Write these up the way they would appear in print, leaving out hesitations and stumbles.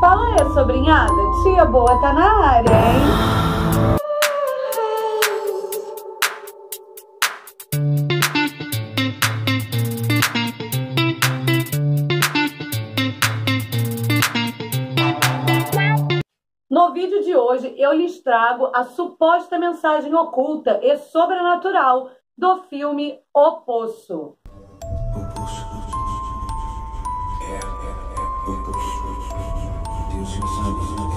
Fala aí, sobrinhada. Tia boa tá na área, hein? No vídeo de hoje, eu lhes trago a suposta mensagem oculta e sobrenatural do filme O Poço. O Poço. O Poço. Deus sabe em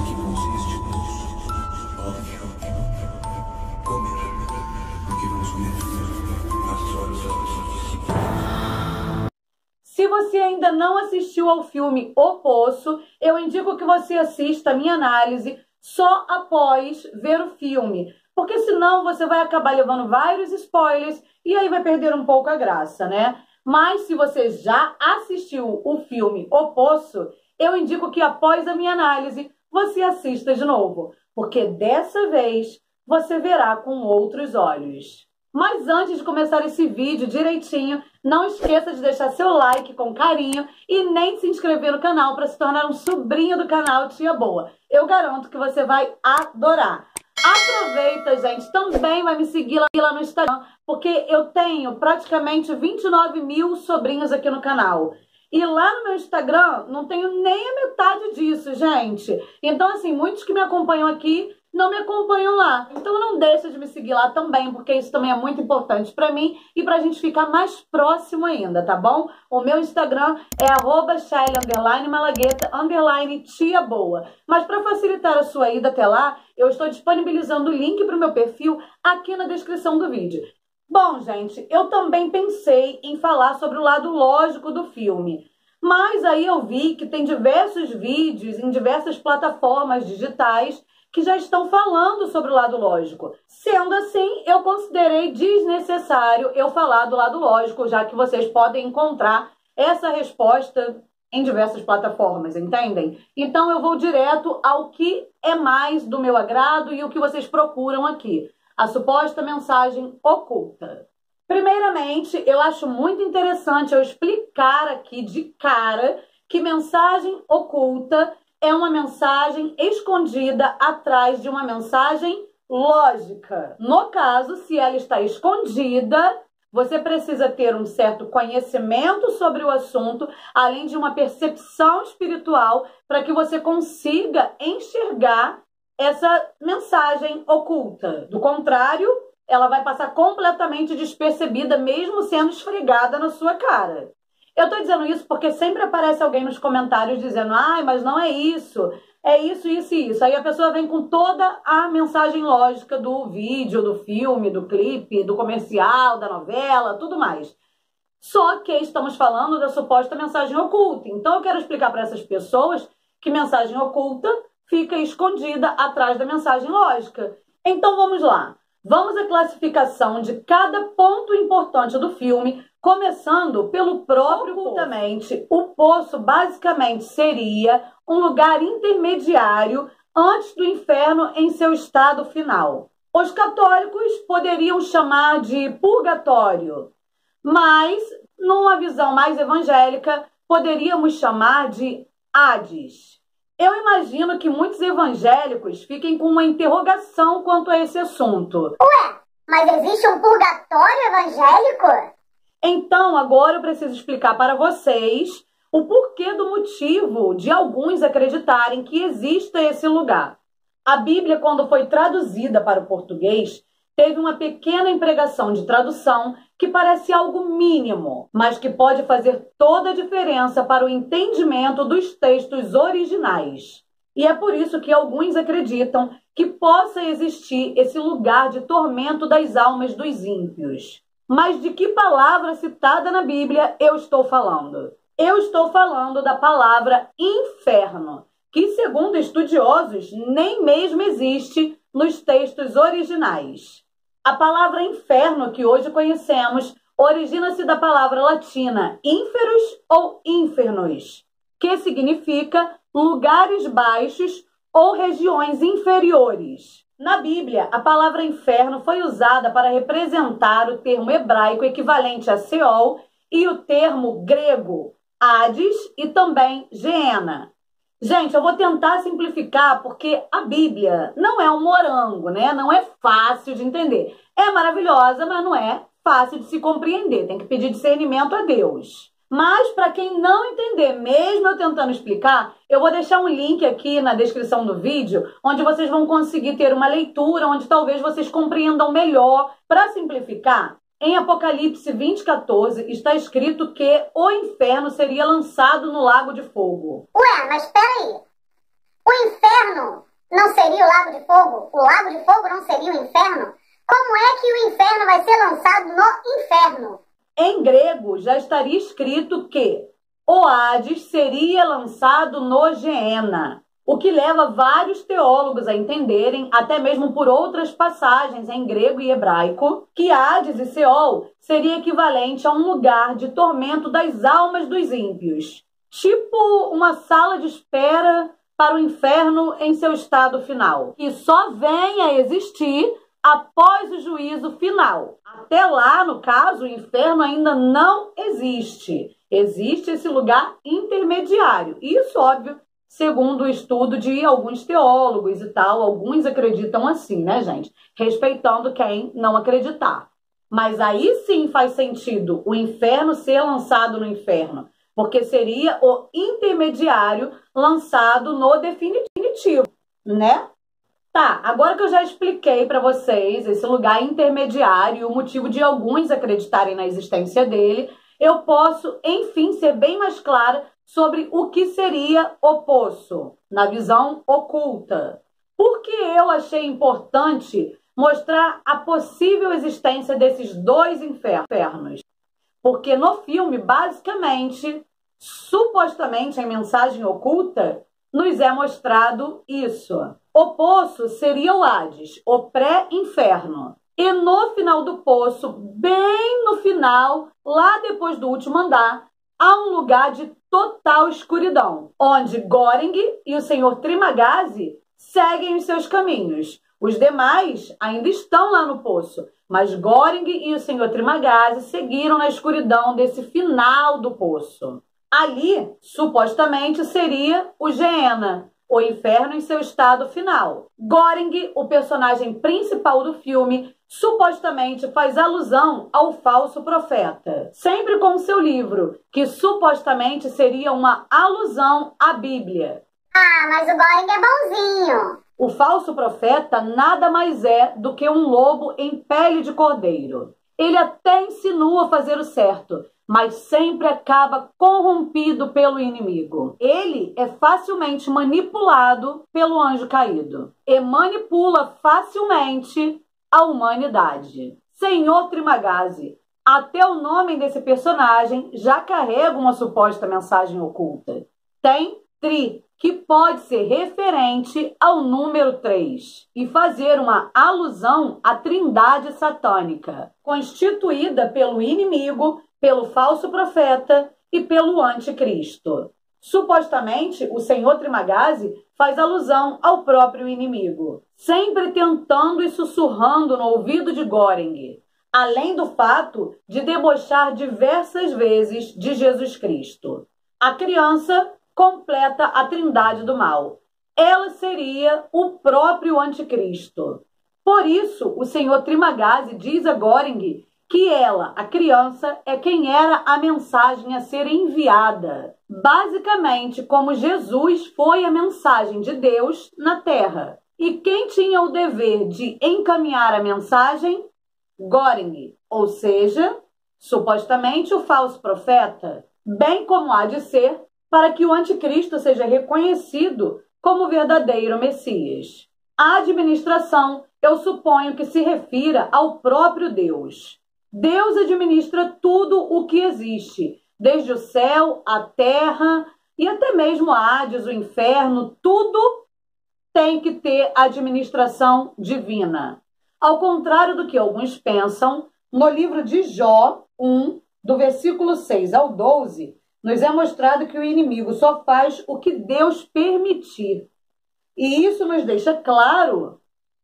que consiste o Poço. Óbvio. Comer. O que vamos comer? As horas das pessoas discípulos. Se você ainda não assistiu ao filme O Poço, eu indico que você assista a minha análise só após ver o filme, porque senão você vai acabar levando vários spoilers e aí vai perder um pouco a graça, né? Mas se você já assistiu o filme O Poço, eu indico que após a minha análise você assista de novo, porque dessa vez você verá com outros olhos. Mas antes de começar esse vídeo direitinho, não esqueça de deixar seu like com carinho e nem de se inscrever no canal para se tornar um sobrinho do canal Tia Boa. Eu garanto que você vai adorar. Aproveita, gente, também vai me seguir lá no Instagram, porque eu tenho praticamente 29 mil sobrinhos aqui no canal. E lá no meu Instagram não tenho nem a metade disso, gente. Então, assim, muitos que me acompanham aqui não me acompanham lá. Então não deixa de me seguir lá também, porque isso também é muito importante pra mim e pra gente ficar mais próximo ainda, tá bom? O meu Instagram é @Shaila_Malagueta_Tia Boa. Mas pra facilitar a sua ida até lá, eu estou disponibilizando o link pro meu perfil aqui na descrição do vídeo. Bom, gente, eu também pensei em falar sobre o lado lógico do filme. Mas aí eu vi que tem diversos vídeos em diversas plataformas digitais que já estão falando sobre o lado lógico. Sendo assim, eu considerei desnecessário eu falar do lado lógico, já que vocês podem encontrar essa resposta em diversas plataformas, entendem? Então eu vou direto ao que é mais do meu agrado e o que vocês procuram aqui. A suposta mensagem oculta. Primeiramente, eu acho muito interessante eu explicar aqui de cara que mensagem oculta é uma mensagem escondida atrás de uma mensagem lógica. No caso, se ela está escondida, você precisa ter um certo conhecimento sobre o assunto, além de uma percepção espiritual, para que você consiga enxergar essa mensagem oculta. Do contrário, ela vai passar completamente despercebida, mesmo sendo esfregada na sua cara. Eu tô dizendo isso porque sempre aparece alguém nos comentários dizendo: ai, mas não é isso, é isso, isso e isso. Aí a pessoa vem com toda a mensagem lógica do vídeo, do filme, do clipe, do comercial, da novela, tudo mais. Só que estamos falando da suposta mensagem oculta. Então eu quero explicar para essas pessoas que mensagem oculta fica escondida atrás da mensagem lógica. Então vamos lá. Vamos à classificação de cada ponto importante do filme, começando pelo próprio ocultamente. O poço basicamente seria um lugar intermediário antes do inferno em seu estado final. Os católicos poderiam chamar de purgatório, mas numa visão mais evangélica poderíamos chamar de Hades. Eu imagino que muitos evangélicos fiquem com uma interrogação quanto a esse assunto. Ué, mas existe um purgatório evangélico? Então, agora eu preciso explicar para vocês o porquê do motivo de alguns acreditarem que exista esse lugar. A Bíblia, quando foi traduzida para o português, teve uma pequena empregação de tradução que parece algo mínimo, mas que pode fazer toda a diferença para o entendimento dos textos originais. E é por isso que alguns acreditam que possa existir esse lugar de tormento das almas dos ímpios. Mas de que palavra citada na Bíblia eu estou falando? Eu estou falando da palavra inferno, que, segundo estudiosos, nem mesmo existe nos textos originais. A palavra inferno que hoje conhecemos origina-se da palavra latina inferus ou infernos, que significa lugares baixos ou regiões inferiores. Na Bíblia, a palavra inferno foi usada para representar o termo hebraico equivalente a Seol e o termo grego Hades e também Geena. Gente, eu vou tentar simplificar porque a Bíblia não é um morango, né? Não é fácil de entender. É maravilhosa, mas não é fácil de se compreender. Tem que pedir discernimento a Deus. Mas para quem não entender, mesmo eu tentando explicar, eu vou deixar um link aqui na descrição do vídeo, onde vocês vão conseguir ter uma leitura, onde talvez vocês compreendam melhor. Para simplificar, em Apocalipse 20:14 está escrito que o inferno seria lançado no lago de fogo. Ué, mas peraí. O inferno não seria o lago de fogo? O lago de fogo não seria o inferno? Como é que o inferno vai ser lançado no inferno? Em grego já estaria escrito que o Hades seria lançado no Geena, o que leva vários teólogos a entenderem, até mesmo por outras passagens em grego e hebraico, que Hades e Seol seria equivalente a um lugar de tormento das almas dos ímpios, tipo uma sala de espera para o inferno em seu estado final, que só vem a existir após o juízo final. Até lá, no caso, o inferno ainda não existe. Existe esse lugar intermediário. Isso, óbvio, segundo o estudo de alguns teólogos e tal. Alguns acreditam assim, né, gente? Respeitando quem não acreditar. Mas aí sim faz sentido o inferno ser lançado no inferno, porque seria o intermediário lançado no definitivo, né? Tá, agora que eu já expliquei para vocês esse lugar intermediário e o motivo de alguns acreditarem na existência dele, eu posso, enfim, ser bem mais clara sobre o que seria o poço, na visão oculta. Por que eu achei importante mostrar a possível existência desses dois infernos? Porque no filme, basicamente, supostamente em Mensagem Oculta, nos é mostrado isso. O poço seria o Hades, o pré-inferno. E no final do poço, bem no final, lá depois do último andar, há um lugar de total escuridão, onde Goring e o Senhor Trimagasi seguem os seus caminhos. Os demais ainda estão lá no poço, mas Goring e o Senhor Trimagasi seguiram na escuridão desse final do poço. Ali, supostamente, seria o Geena, o inferno em seu estado final. Goring, o personagem principal do filme, supostamente faz alusão ao falso profeta, sempre com seu livro, que supostamente seria uma alusão à Bíblia. Ah, mas o Goring é bonzinho. O falso profeta nada mais é do que um lobo em pele de cordeiro. Ele até insinua fazer o certo, mas sempre acaba corrompido pelo inimigo. Ele é facilmente manipulado pelo anjo caído e manipula facilmente a humanidade. Senhor Trimagasi, até o nome desse personagem já carrega uma suposta mensagem oculta. Tem Tri, que pode ser referente ao número 3 e fazer uma alusão à trindade satânica, constituída pelo inimigo, pelo falso profeta e pelo anticristo. Supostamente, o Senhor Trimagasi faz alusão ao próprio inimigo, sempre tentando e sussurrando no ouvido de Goring, além do fato de debochar diversas vezes de Jesus Cristo. A criança completa a trindade do mal. Ela seria o próprio anticristo. Por isso, o Senhor Trimagasi diz a Goring que ela, a criança, é quem era a mensagem a ser enviada. Basicamente, como Jesus foi a mensagem de Deus na Terra. E quem tinha o dever de encaminhar a mensagem? Goring, ou seja, supostamente o falso profeta, bem como há de ser, para que o anticristo seja reconhecido como verdadeiro Messias. A administração, eu suponho que se refira ao próprio Deus. Deus administra tudo o que existe, desde o céu, a terra e até mesmo a Hades, o inferno, tudo tem que ter administração divina. Ao contrário do que alguns pensam, no livro de Jó 1, do versículo 6 ao 12, nos é mostrado que o inimigo só faz o que Deus permitir. E isso nos deixa claro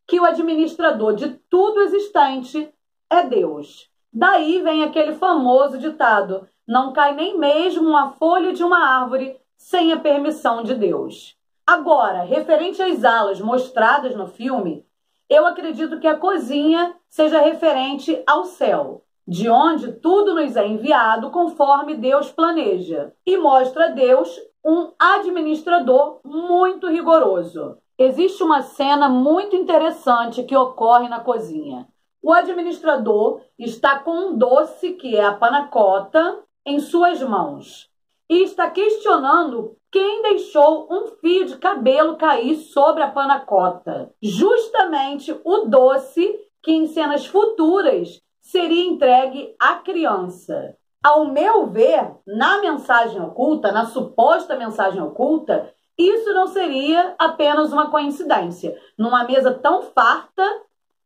que o administrador de tudo existente é Deus. Daí vem aquele famoso ditado: não cai nem mesmo uma folha de uma árvore sem a permissão de Deus. Agora, referente às alas mostradas no filme, eu acredito que a cozinha seja referente ao céu, de onde tudo nos é enviado conforme Deus planeja, e mostra a Deus um administrador muito rigoroso. Existe uma cena muito interessante que ocorre na cozinha. O administrador está com um doce, que é a panna cotta, em suas mãos e está questionando quem deixou um fio de cabelo cair sobre a panna cotta. Justamente o doce que em cenas futuras seria entregue à criança. Ao meu ver, na mensagem oculta, na suposta mensagem oculta, isso não seria apenas uma coincidência. Numa mesa tão farta,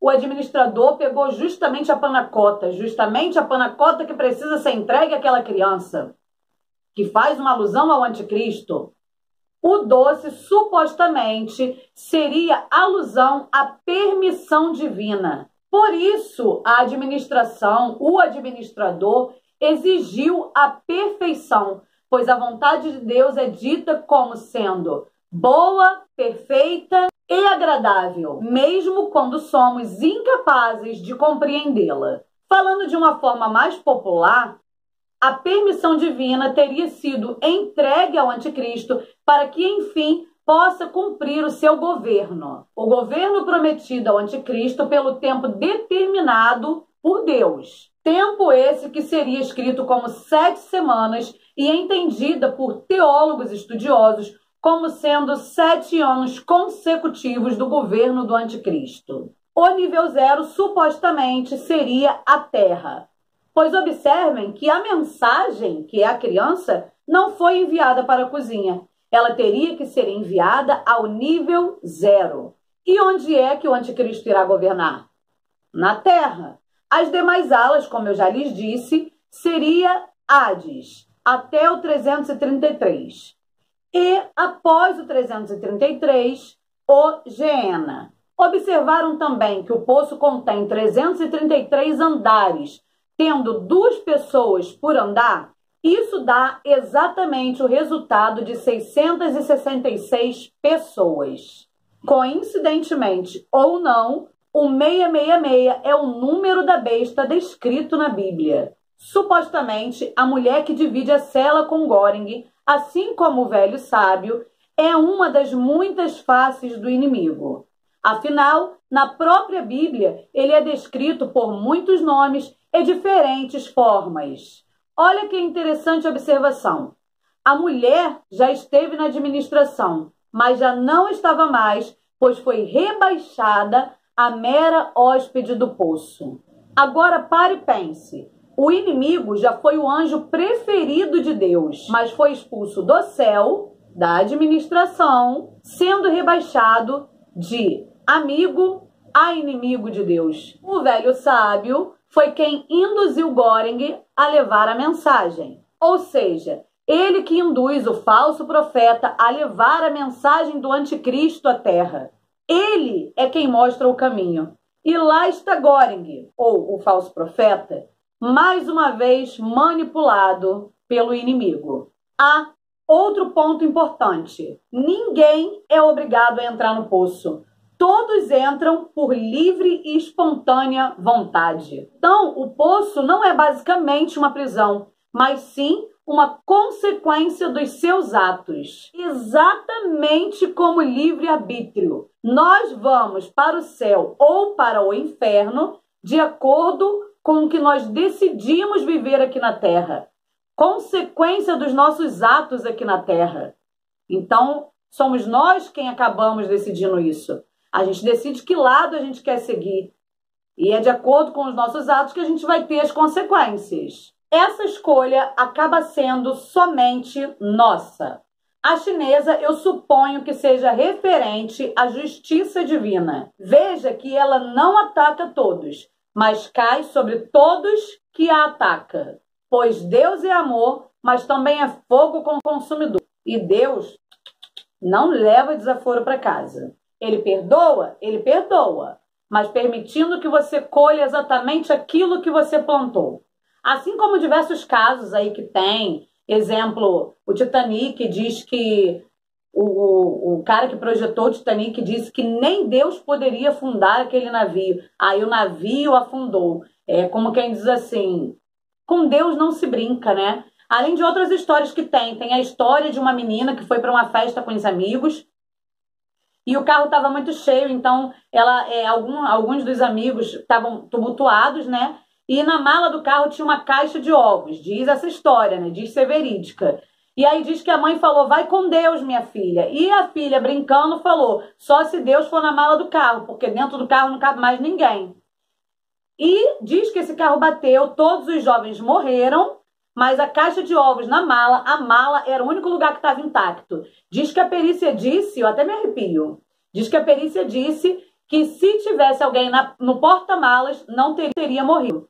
o administrador pegou justamente a panna cotta que precisa ser entregue àquela criança, que faz uma alusão ao anticristo. O doce supostamente seria alusão à permissão divina. Por isso, a administração, o administrador, exigiu a perfeição, pois a vontade de Deus é dita como sendo boa, perfeita e agradável, mesmo quando somos incapazes de compreendê-la. Falando de uma forma mais popular, a permissão divina teria sido entregue ao anticristo para que, enfim, possa cumprir o seu governo. O governo prometido ao anticristo pelo tempo determinado por Deus. Tempo esse que seria escrito como 7 semanas e entendida por teólogos estudiosos como sendo 7 anos consecutivos do governo do anticristo. O nível 0 supostamente seria a Terra. Pois observem que a mensagem, que é a criança, não foi enviada para a cozinha. Ela teria que ser enviada ao nível 0. E onde é que o anticristo irá governar? Na Terra. As demais alas, como eu já lhes disse, seria Hades, até o 333. E, após o 333, o Geena. Observaram também que o poço contém 333 andares, tendo 2 pessoas por andar? Isso dá exatamente o resultado de 666 pessoas. Coincidentemente ou não, o 666 é o número da besta descrito na Bíblia. Supostamente, a mulher que divide a cela com Göring, assim como o velho sábio, é uma das muitas faces do inimigo. Afinal, na própria Bíblia, ele é descrito por muitos nomes e diferentes formas. Olha que interessante observação. A mulher já esteve na administração, mas já não estava mais, pois foi rebaixada a mera hóspede do poço. Agora pare e pense. O inimigo já foi o anjo preferido de Deus, mas foi expulso do céu, da administração, sendo rebaixado de amigo a inimigo de Deus. O velho sábio foi quem induziu Göring a levar a mensagem. Ou seja, ele que induz o falso profeta a levar a mensagem do anticristo à terra. Ele é quem mostra o caminho. E lá está Göring, ou o falso profeta, mais uma vez manipulado pelo inimigo. Há outro ponto importante. Ninguém é obrigado a entrar no poço. Todos entram por livre e espontânea vontade. Então, o poço não é basicamente uma prisão, mas sim uma consequência dos seus atos. Exatamente como livre-arbítrio. Nós vamos para o céu ou para o inferno de acordo com o que nós decidimos viver aqui na Terra. Consequência dos nossos atos aqui na Terra. Então, somos nós quem acabamos decidindo isso. A gente decide que lado a gente quer seguir. E é de acordo com os nossos atos que a gente vai ter as consequências. Essa escolha acaba sendo somente nossa. A chinesa, eu suponho que seja referente à justiça divina. Veja que ela não ataca todos, mas cai sobre todos que a ataca. Pois Deus é amor, mas também é fogo consumidor. E Deus não leva desaforo para casa. Ele perdoa, mas permitindo que você colha exatamente aquilo que você plantou. Assim como diversos casos aí que tem Exemplo, o Titanic diz que o cara que projetou o Titanic disse que nem Deus poderia afundar aquele navio. Aí o navio afundou. É como quem diz assim, com Deus não se brinca, né? Além de outras histórias que tem a história de uma menina que foi para uma festa com os amigos e o carro estava muito cheio, então alguns dos amigos estavam tumultuados, né? E na mala do carro tinha uma caixa de ovos. Diz essa história, né? Diz ser verídica. E aí diz que a mãe falou, vai com Deus, minha filha. E a filha, brincando, falou, só se Deus for na mala do carro, porque dentro do carro não cabe mais ninguém. E diz que esse carro bateu, todos os jovens morreram, mas a caixa de ovos na mala, a mala era o único lugar que estava intacto. Diz que a perícia disse, eu até me arrepio, diz que a perícia disse que se tivesse alguém no porta-malas, não teria morrido.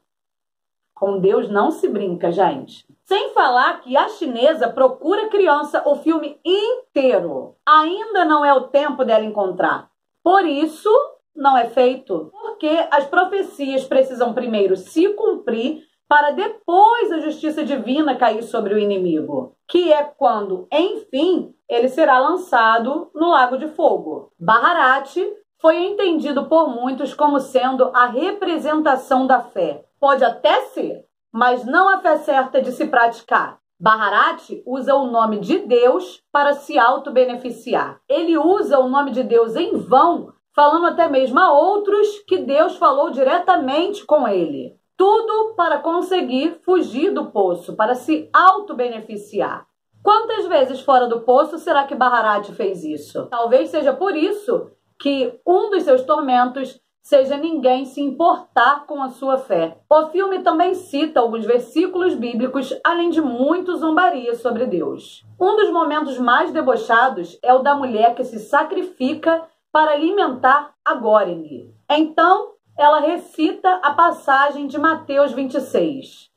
Com Deus não se brinca, gente. Sem falar que a chinesa procura criança o filme inteiro. Ainda não é o tempo dela encontrar. Por isso, não é feito. Porque as profecias precisam primeiro se cumprir para depois a justiça divina cair sobre o inimigo. Que é quando, enfim, ele será lançado no lago de fogo. Baharat foi entendido por muitos como sendo a representação da fé. Pode até ser, mas não a fé certa de se praticar. Baharat usa o nome de Deus para se auto-beneficiar. Ele usa o nome de Deus em vão, falando até mesmo a outros que Deus falou diretamente com ele. Tudo para conseguir fugir do poço, para se auto-beneficiar. Quantas vezes fora do poço será que Baharat fez isso? Talvez seja por isso que um dos seus tormentos seja ninguém se importar com a sua fé. O filme também cita alguns versículos bíblicos, além de muito zombaria sobre Deus. Um dos momentos mais debochados é o da mulher que se sacrifica para alimentar a Goreng. Então, ela recita a passagem de Mateus 26.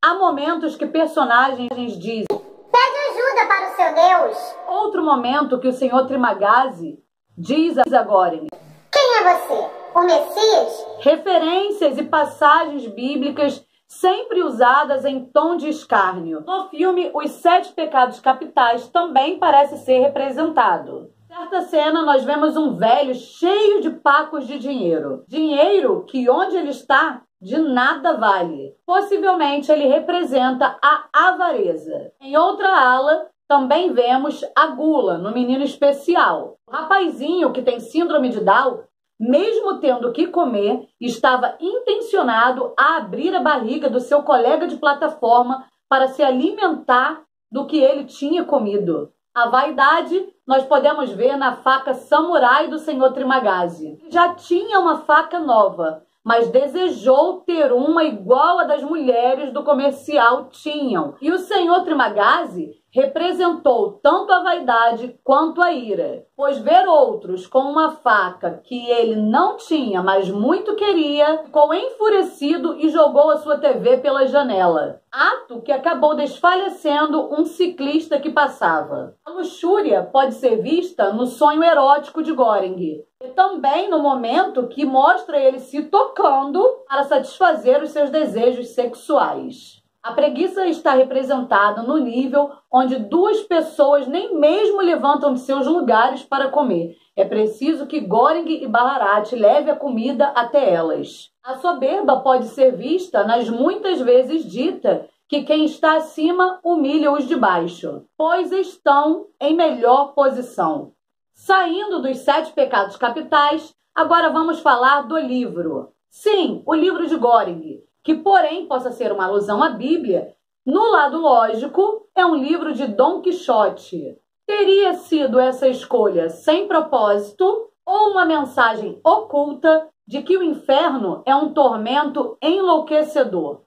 Há momentos que personagens dizem, pede ajuda para o seu Deus. Outro momento que o senhor Trimagazi diz a Goreng, quem é você? O Messias? Referências e passagens bíblicas sempre usadas em tom de escárnio. No filme, Os 7 Pecados Capitais também parece ser representado. Em certa cena, nós vemos um velho cheio de pacos de dinheiro. Dinheiro que, onde ele está, de nada vale. Possivelmente ele representa a avareza. Em outra ala, também vemos a gula, no menino especial. O rapazinho que tem síndrome de Down, mesmo tendo o que comer, estava intencionado a abrir a barriga do seu colega de plataforma para se alimentar do que ele tinha comido. A vaidade nós podemos ver na faca samurai do senhor Trimagazi. Já tinha uma faca nova, mas desejou ter uma igual a das mulheres do comercial tinham. E o senhor Trimagazi representou tanto a vaidade quanto a ira, pois ver outros com uma faca que ele não tinha, mas muito queria, ficou enfurecido e jogou a sua TV pela janela. Ato que acabou desfalecendo um ciclista que passava. A luxúria pode ser vista no sonho erótico de Goreng, e também no momento que mostra ele se tocando para satisfazer os seus desejos sexuais. A preguiça está representada no nível onde duas pessoas nem mesmo levantam de seus lugares para comer. É preciso que Goreng e Baharat levem a comida até elas. A soberba pode ser vista nas muitas vezes dita que quem está acima humilha os de baixo, pois estão em melhor posição. Saindo dos 7 pecados capitais, agora vamos falar do livro. Sim, o livro de Goreng, que porém possa ser uma alusão à Bíblia, no lado lógico, é um livro de Dom Quixote. Teria sido essa escolha sem propósito ou uma mensagem oculta de que o inferno é um tormento enlouquecedor?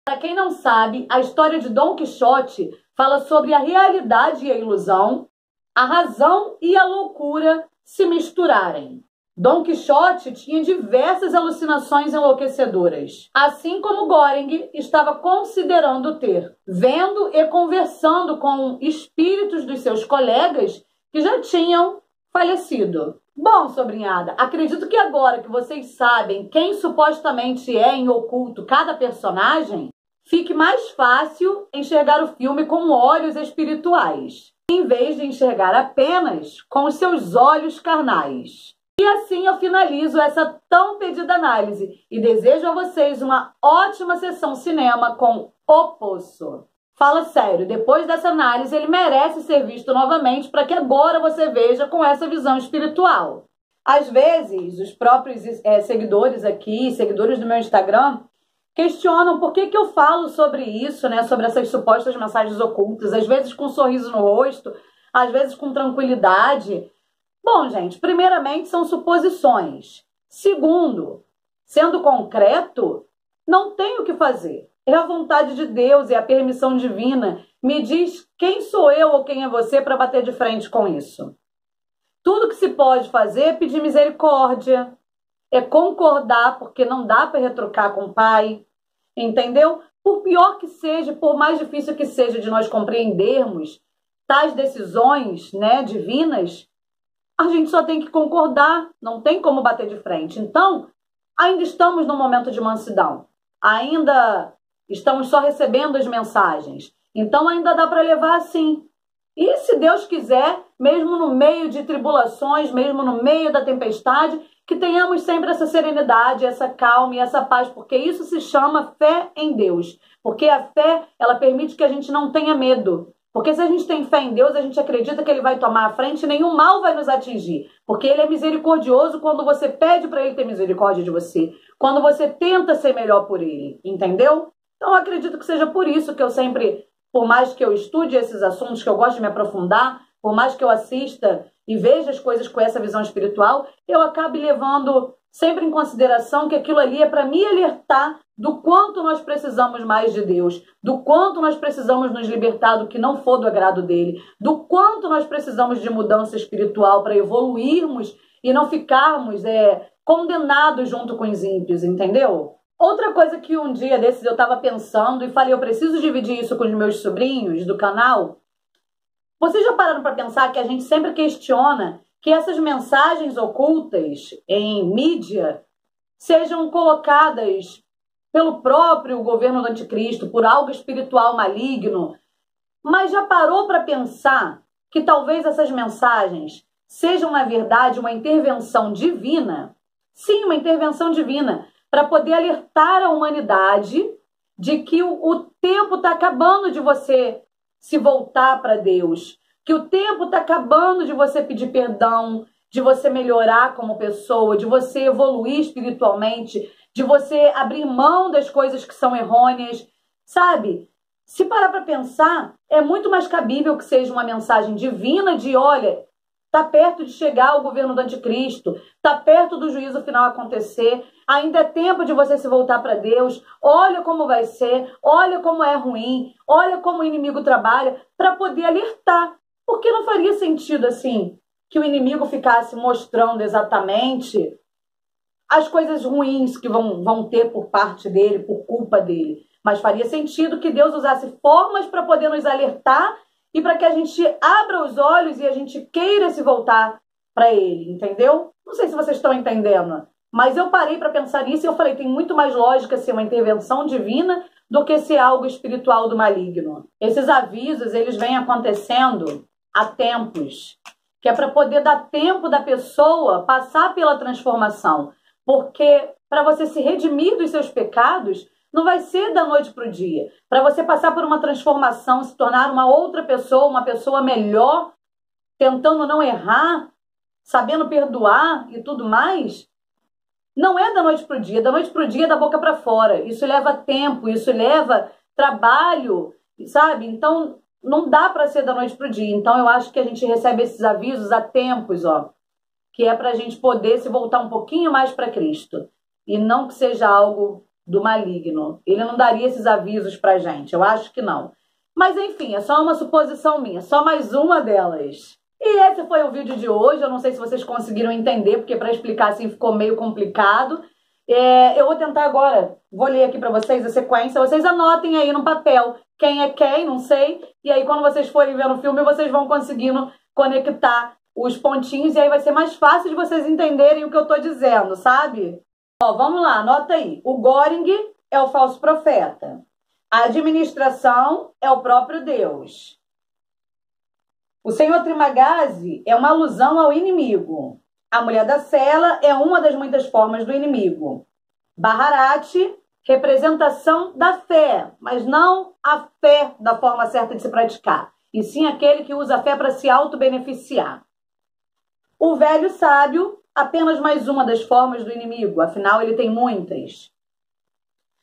Para quem não sabe, a história de Dom Quixote fala sobre a realidade e a ilusão, a razão e a loucura se misturarem. Dom Quixote tinha diversas alucinações enlouquecedoras, assim como Goreng estava considerando ter, vendo e conversando com espíritos dos seus colegas que já tinham falecido. Bom, sobrinhada, acredito que agora que vocês sabem quem supostamente é em oculto cada personagem, fique mais fácil enxergar o filme com olhos espirituais, em vez de enxergar apenas com os seus olhos carnais. E assim eu finalizo essa tão pedida análise e desejo a vocês uma ótima sessão cinema com O Poço. Fala sério, depois dessa análise ele merece ser visto novamente para que agora você veja com essa visão espiritual. Às vezes, os próprios seguidores aqui, seguidores do meu Instagram, questionam por que eu falo sobre isso, né? Sobre essas supostas mensagens ocultas, às vezes com um sorriso no rosto, às vezes com tranquilidade. Bom, gente, primeiramente são suposições. Segundo, sendo concreto, não tem o que fazer. É a vontade de Deus e a permissão divina. Me diz quem sou eu ou quem é você para bater de frente com isso. Tudo que se pode fazer é pedir misericórdia, é concordar, porque não dá para retrucar com o Pai, entendeu? Por pior que seja, por mais difícil que seja de nós compreendermos tais decisões, né, divinas, a gente só tem que concordar, não tem como bater de frente. Então, ainda estamos num momento de mansidão, ainda estamos só recebendo as mensagens, então ainda dá para levar assim. E se Deus quiser, mesmo no meio de tribulações, mesmo no meio da tempestade, que tenhamos sempre essa serenidade, essa calma e essa paz, porque isso se chama fé em Deus. Porque a fé, ela permite que a gente não tenha medo. Porque se a gente tem fé em Deus, a gente acredita que Ele vai tomar a frente e nenhum mal vai nos atingir. Porque Ele é misericordioso quando você pede para Ele ter misericórdia de você. Quando você tenta ser melhor por Ele, entendeu? Então, eu acredito que seja por isso que eu sempre, por mais que eu estude esses assuntos, que eu gosto de me aprofundar, por mais que eu assista e veja as coisas com essa visão espiritual, eu acabo levando sempre em consideração que aquilo ali é para me alertar do quanto nós precisamos mais de Deus, do quanto nós precisamos nos libertar do que não for do agrado dele, do quanto nós precisamos de mudança espiritual para evoluirmos e não ficarmos condenados junto com os ímpios, entendeu? Outra coisa que um dia desses eu estava pensando e falei, eu preciso dividir isso com os meus sobrinhos do canal. Vocês já pararam para pensar que a gente sempre questiona que essas mensagens ocultas em mídia sejam colocadas pelo próprio governo do anticristo, por algo espiritual maligno, mas já parou para pensar que talvez essas mensagens sejam, na verdade, uma intervenção divina? Sim, uma intervenção divina, para poder alertar a humanidade de que o tempo está acabando de você se voltar para Deus, que o tempo está acabando de você pedir perdão, de você melhorar como pessoa, de você evoluir espiritualmente, de você abrir mão das coisas que são errôneas, sabe? Se parar para pensar, é muito mais cabível que seja uma mensagem divina de, olha, está perto de chegar o governo do anticristo, está perto do juízo final acontecer, ainda é tempo de você se voltar para Deus, olha como vai ser, olha como é ruim, olha como o inimigo trabalha, para poder alertar. Porque não faria sentido, assim, que o inimigo ficasse mostrando exatamente as coisas ruins que vão ter por parte dele, por culpa dele. Mas faria sentido que Deus usasse formas para poder nos alertar e para que a gente abra os olhos e a gente queira se voltar para Ele, entendeu? Não sei se vocês estão entendendo, mas eu parei para pensar nisso e eu falei, tem muito mais lógica ser uma intervenção divina do que ser algo espiritual do maligno. Esses avisos, eles vêm acontecendo há tempos, que é para poder dar tempo da pessoa passar pela transformação, porque para você se redimir dos seus pecados, não vai ser da noite para o dia. Para você passar por uma transformação, se tornar uma outra pessoa, uma pessoa melhor, tentando não errar, sabendo perdoar e tudo mais, não é da noite para o dia. Da noite para o dia é da boca para fora. Isso leva tempo, isso leva trabalho, sabe? Então, não dá para ser da noite para o dia. Então, eu acho que a gente recebe esses avisos há tempos, ó, que é para a gente poder se voltar um pouquinho mais para Cristo. E não que seja algo do maligno. Ele não daria esses avisos pra gente, eu acho que não. Mas enfim, é só uma suposição minha, só mais uma delas. E esse foi o vídeo de hoje, eu não sei se vocês conseguiram entender, porque para explicar assim ficou meio complicado. Eu vou tentar agora, vou ler aqui pra vocês a sequência, vocês anotem aí no papel quem é quem, não sei, e aí quando vocês forem ver no filme, vocês vão conseguindo conectar os pontinhos e aí vai ser mais fácil de vocês entenderem o que eu tô dizendo, sabe? Ó, vamos lá, anota aí. O Göring é o falso profeta. A administração é o próprio Deus. O senhor Trimagasi é uma alusão ao inimigo. A mulher da cela é uma das muitas formas do inimigo. Baharati, representação da fé, mas não a fé da forma certa de se praticar, e sim aquele que usa a fé para se auto-beneficiar. O velho sábio, apenas mais uma das formas do inimigo, afinal ele tem muitas.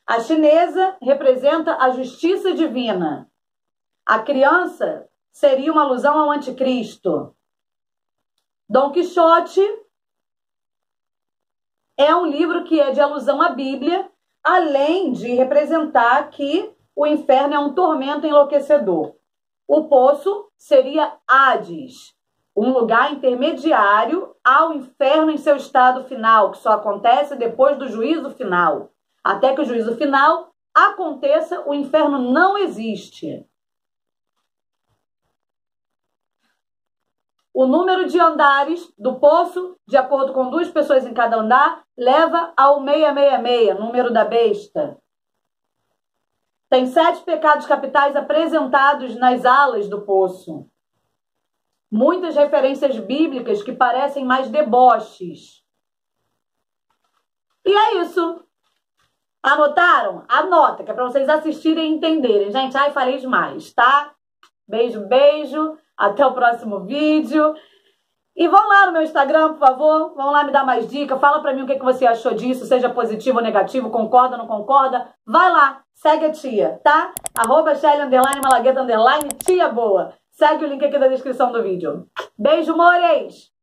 A chinesa representa a justiça divina. A criança seria uma alusão ao anticristo. Dom Quixote é um livro que é de alusão à Bíblia, além de representar que o inferno é um tormento enlouquecedor. O poço seria Hades, um lugar intermediário ao inferno em seu estado final, que só acontece depois do juízo final. Até que o juízo final aconteça, o inferno não existe. O número de andares do poço, de acordo com 2 pessoas em cada andar, leva ao 666, número da besta. Tem 7 pecados capitais apresentados nas alas do poço. Muitas referências bíblicas que parecem mais deboches. E é isso. Anotaram? Anota, que é para vocês assistirem e entenderem. Gente, ai, falei demais, tá? Beijo, beijo. Até o próximo vídeo. E vão lá no meu Instagram, por favor. Vão lá me dar mais dicas. Fala pra mim o que você achou disso, seja positivo ou negativo, concorda ou não concorda. Vai lá, segue a tia, tá? @Shelly_Malagueta_ tia boa. Segue o link aqui da descrição do vídeo. Beijo, mores!